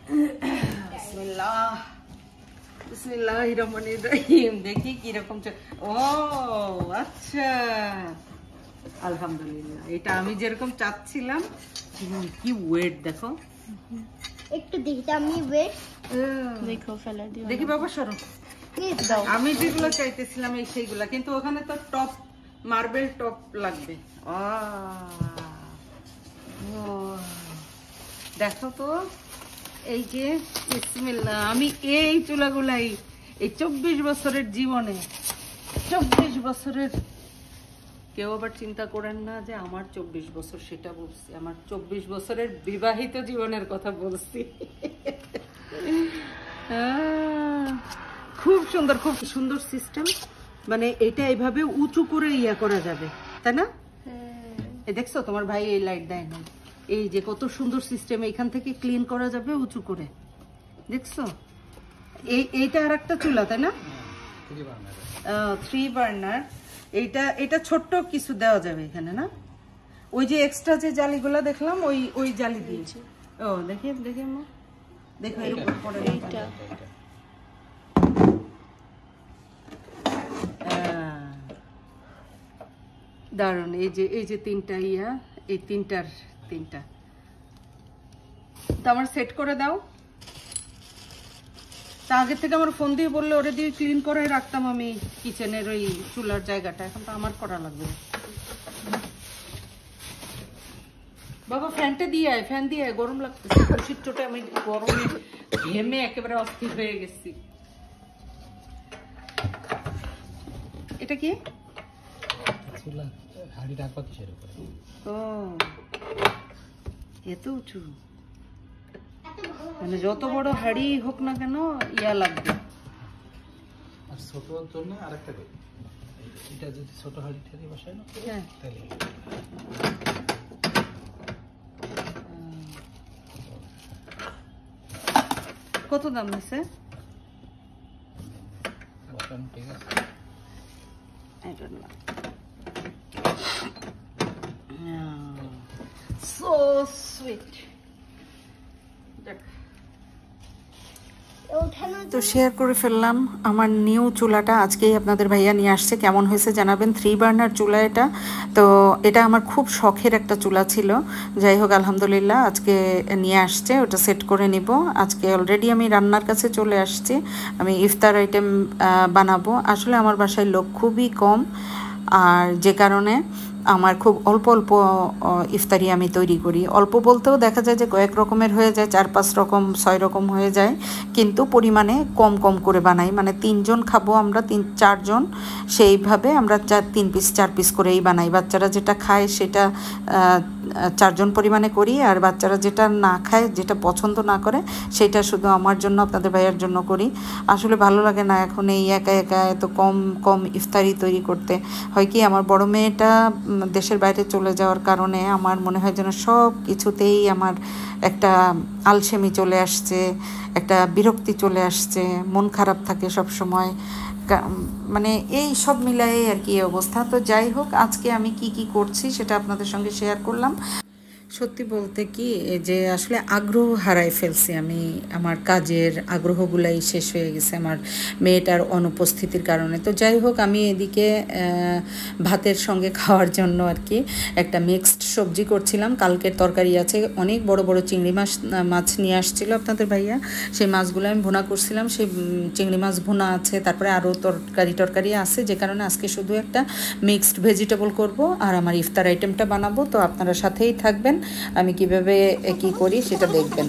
বিসমিল্লাহ বিসমিল্লাহির রহমানির রহিম। দেখি কিরকম। ও আচ্ছা, আলহামদুলিল্লাহ। এটা আমি যেরকম চাচ্ছিলাম। কি ওয়েট দেখো, একটু দেখি আমি ওয়েট দেখো ফেলে দিও। দেখি বাবা সরো। আমি যেগুলো চাইতেছিলাম এই সেইগুলা, কিন্তু ওখানে তো টপ মার্বেল টপ লাগবে। দেখো তো, এই যে বিসমিল্লাহ। আমি এই চুলাগুলাই এই 24 বছরের জীবনে, 24 বছরের, কেউ আবার চিন্তা করেন না যে আমার 24 বছর, সেটা বলছি, আমার 24 বছরের বিবাহিত জীবনের কথা বলছি। খুব সুন্দর, খুব সুন্দর সিস্টেম। মানে এটা এইভাবে উঁচু করে ইয়া করা যাবে, তাই না? এই দেখছো তোমার ভাই এই লাইট দেয় না, এই যে কত সুন্দর সিস্টেম। এখান থেকে ক্লিন করা যাবে উঁচু করে, দেখছো? এইটা আর একটা চুলা, তাই না? 3 বার্নার। এটা ছোট্ট কিছু দেওয়া যাবে এখানে, না? ওই যে এক্সট্রা যে জালিগুলা দেখলাম, ওই জালি দিয়েছি। ও দেখি দেখি মা, দেখো এর উপর পড়ে এইটা। দারুণ। এই যে 3টা ইয়া, এই 3টার 3টা তো আমার সেট করে দাও। তা আগে থেকে আমার ফোন দিয়ে বললে ওরে দিয়ে ক্লিন করে রাখতাম আমি কিচেনের ওই চুলার জায়গাটা। এখন তো আমার করা লাগবে। বাবা ফ্যানটা দিয়ে আয়, ফ্যান দিয়ে আয়, গরম লাগতেছে। খুশির চোটে আমি গরমে ঘেমে একেবারে অস্থির হয়ে গেছি। এটা কি? ও এত উঁচু, মানে যত বড় হাড়ি হোক না কেন ইয়া লাগবে। আর ছোটর জন্য আরেকটা করি, এটা যদি ছোট হাড়ি ঠাড়ি বসায় না, হ্যাঁ তাহলে কত দাম আছে? ঠিক আছে, I don't know. So sweet. তো শেয়ার করে ফেললাম আমার নিউ চুলাটা। আজকেই আপনাদের ভাইয়া নিয়ে আসছে, কেমন হয়েছে জানাবেন। 3 বার্নার চুলা এটা। তো এটা আমার খুব শখের একটা চুলা ছিল। যাই হোক আলহামদুলিল্লাহ আজকে নিয়ে আসছে, ওটা সেট করে নিব। আজকে অলরেডি আমি রান্নার কাছে চলে আসছি। আমি ইফতার আইটেম বানাবো। আসলে আমার বাসায় লোক খুবই কম, আর যে কারণে আমার খুব অল্প অল্প ইফতারি আমি তৈরি করি। অল্প বলতেও দেখা যায় যে কয়েক রকমের হয়ে যায়, 4-5 রকম 6 রকম হয়ে যায়, কিন্তু পরিমাণে কম কম করে বানাই। মানে 3 জন খাবো আমরা, 3-4 জন, সেইভাবে আমরা 3 পিস 4 পিস করেই বানাই। বাচ্চারা যেটা খায় সেটা 4 জন পরিমাণে করি, আর বাচ্চারা যেটা না খায়, যেটা পছন্দ না করে, সেটা শুধু আমার জন্য, আপনাদের ভাইয়ার জন্য করি। আসলে ভালো লাগে না এখন এই একা একা এত কম কম ইফতারি তৈরি করতে। হয় কি, আমার বড় মেয়েটা দেশের বাইরে চলে যাওয়ার কারণে আমার মনে হয় যেন সব কিছুতেই আমার একটা আলসেমি চলে আসছে, একটা বিরক্তি চলে আসছে, মন খারাপ থাকে সব সময়। মানে এই সব মিলাই আর কি অবস্থা। তো যাই হোক, আজকে আমি কি কি করছি সেটা আপনাদের সঙ্গে শেয়ার করলাম। সত্যি বলতে কি যে আসলে আগ্রহ হারাই ফেলছি আমি, আমার কাজের আগ্রহগুলাই শেষ হয়ে গেছে আমার মেয়েটার অনুপস্থিতির কারণে। তো যাই হোক, আমি এদিকে ভাতের সঙ্গে খাওয়ার জন্য আর কি একটা মিক্সড সবজি করছিলাম। কালকের তরকারি আছে, অনেক বড় বড় চিংড়ি মাছ নিয়ে আসছিল আপনাদের ভাইয়া, সেই মাছগুলো আমি ভুনা করছিলাম। সেই চিংড়ি মাছ ভুনা আছে, তারপরে আরও তরকারি আছে, যে কারণে আজকে শুধু একটা মিক্সড ভেজিটেবল করব আর আমার ইফতার আইটেমটা বানাবো। তো আপনারা সাথেই থাকবেন, আমি কিভাবে কি করি সেটা দেখবেন।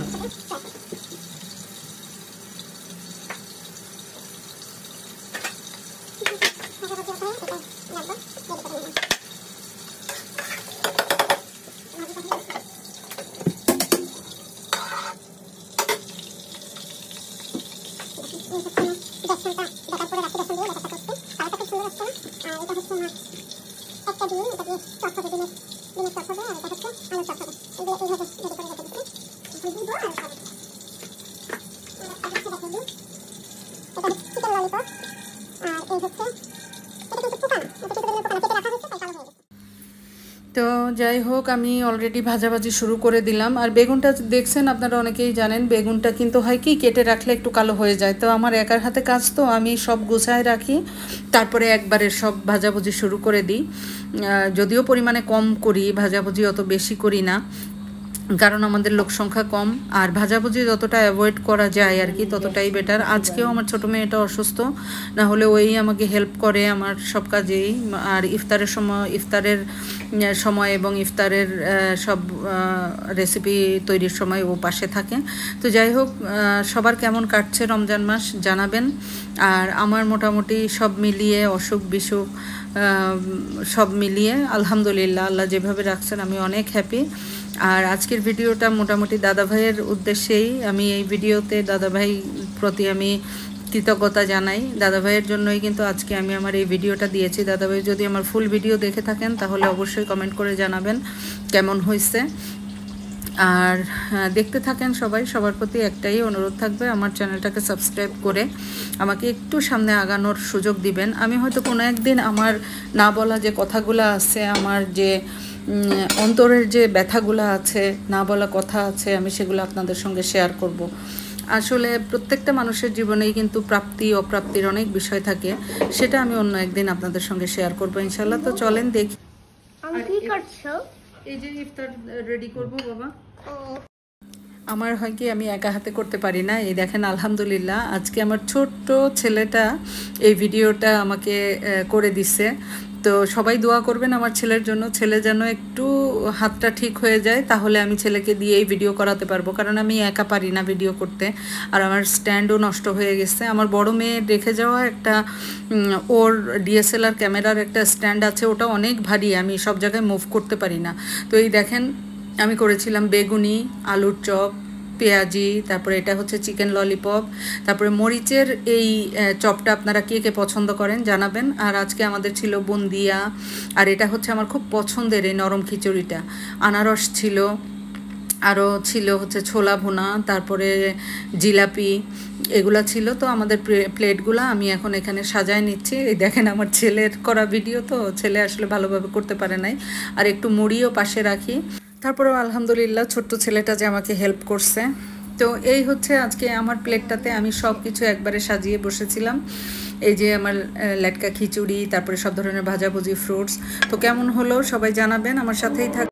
তো যাই হোক, আমি অলরেডি ভাজাভাজি শুরু করে দিলাম। আর বেগুনটা দেখছেন, আপনারা অনেকেই জানেন বেগুনটা কিন্তু হয় কি কেটে রাখলে একটু কালো হয়ে যায়। তো আমার একার হাতে কাজ, তো আমি সব গুছায় রাখি, তারপরে একবারে সব ভাজাভুজি শুরু করে দিই। যদিও পরিমাণে কম করি, ভাজাভুজি অত বেশি করি না, কারণ আমাদের লোক সংখ্যা কম। আর ভাজাভুজি যতটা অ্যাভয়েড করা যায় আর কি ততটাই বেটার। আজকেও আমার ছোটো মেয়েটা অসুস্থ, না হলে ওই আমাকে হেল্প করে আমার সব কাজেই। আর ইফতারের সময় এবং ইফতারের সব রেসিপি তৈরির সময় ও পাশে থাকে। তো যাই হোক, সবার কেমন কাটছে রমজান মাস জানাবেন। আর আমার মোটামুটি সব মিলিয়ে অসুখ বিসুখ সব মিলিয়ে আলহামদুলিল্লাহ, আল্লাহ যেভাবে রাখছেন আমি অনেক হ্যাপি। আর আজকের ভিডিওটা মোটামুটি দাদাভাইয়ের উদ্দেশ্যেই, আমি এই ভিডিওতে দাদাভাই প্রতি আমি কৃতজ্ঞতা জানাই। দাদাভাইয়ের জন্যই কিন্তু আজকে আমি আমার এই ভিডিওটা দিয়েছি। দাদাভাই যদি আমার ফুল ভিডিও দেখে থাকেন তাহলে অবশ্যই কমেন্ট করে জানাবেন কেমন হয়েছে। আর দেখতে থাকেন সবাই। সবার প্রতি একটাই অনুরোধ থাকবে, আমার চ্যানেলটাকে সাবস্ক্রাইব করে আমাকে একটু সামনে আগানোর সুযোগ দিবেন। আমি হয়তো কোনো একদিন আমার না বলা যে কথাগুলো আছে, আমার যে অন্তরের যে ব্যথাগুলো আছে, না বলা কথা আছে, আমি সেগুলো আপনাদের সঙ্গে শেয়ার করব। আসলে প্রত্যেকটা মানুষের জীবনেই কিন্তু প্রাপ্তি অপ্রাপ্তির অনেক বিষয় থাকে, সেটা আমি অন্য একদিন আপনাদের সঙ্গে শেয়ার করবো ইনশাল্লাহ। তো চলেন দেখি। আমি কি করছো? এই যে ইফতার রেডি করব বাবা। ও আমার হয় কি আমি একা হাতে করতে পারি না। এই দেখেন আলহামদুলিল্লাহ আজকে আমার ছোট্ট ছেলেটা এই ভিডিওটা আমাকে করে দিছে। তো সবাই দোয়া করবেন আমার ছেলের জন্য, ছেলে যেন একটু হাতটা ঠিক হয়ে যায়, তাহলে আমি ছেলেকে দিয়ে এই ভিডিও করাতে পারবো, কারণ আমি একা পারি না ভিডিও করতে। আর আমার স্ট্যান্ডও নষ্ট হয়ে গেছে। আমার বড় মেয়ে রেখে যাওয়া একটা ওর ডিএসএলআর ক্যামেরার একটা স্ট্যান্ড আছে, ওটা অনেক ভারী, আমি সব জায়গায় মুভ করতে পারি না। তো এই দেখেন আমি করেছিলাম বেগুনি, আলুর চপ, পেঁয়াজি, তারপরে এটা হচ্ছে চিকেন ললিপপ, তারপরে মরিচের এই চপটা আপনারা কে কে পছন্দ করেন জানাবেন। আর আজকে আমাদের ছিল বুন্দিয়া, আর এটা হচ্ছে আমার খুব পছন্দের এই নরম খিচুড়িটা, আনারস ছিল, আরও ছিল হচ্ছে ছোলা ভুনা, তারপরে জিলাপি, এগুলা ছিল। তো আমাদের প্লেটগুলো আমি এখন এখানে সাজায় নিচ্ছি। এই দেখেন আমার ছেলের করা ভিডিও, তো ছেলে আসলে ভালোভাবে করতে পারে নাই। আর একটু মুড়িও পাশে রাখি। তারপরেও আলহামদুলিল্লাহ ছোট্ট ছেলেটা যে আমাকে হেল্প করছে। তো এই হচ্ছে আজকে আমার প্লেটটাতে আমি সব কিছু একবারে সাজিয়ে বসেছিলাম। এই যে আমার লেটকা খিচুড়ি, তারপরে সব ধরনের ভাজাভুজি, ফ্রুটস। তো কেমন হলো সবাই জানাবেন, আমার সাথেই থাক।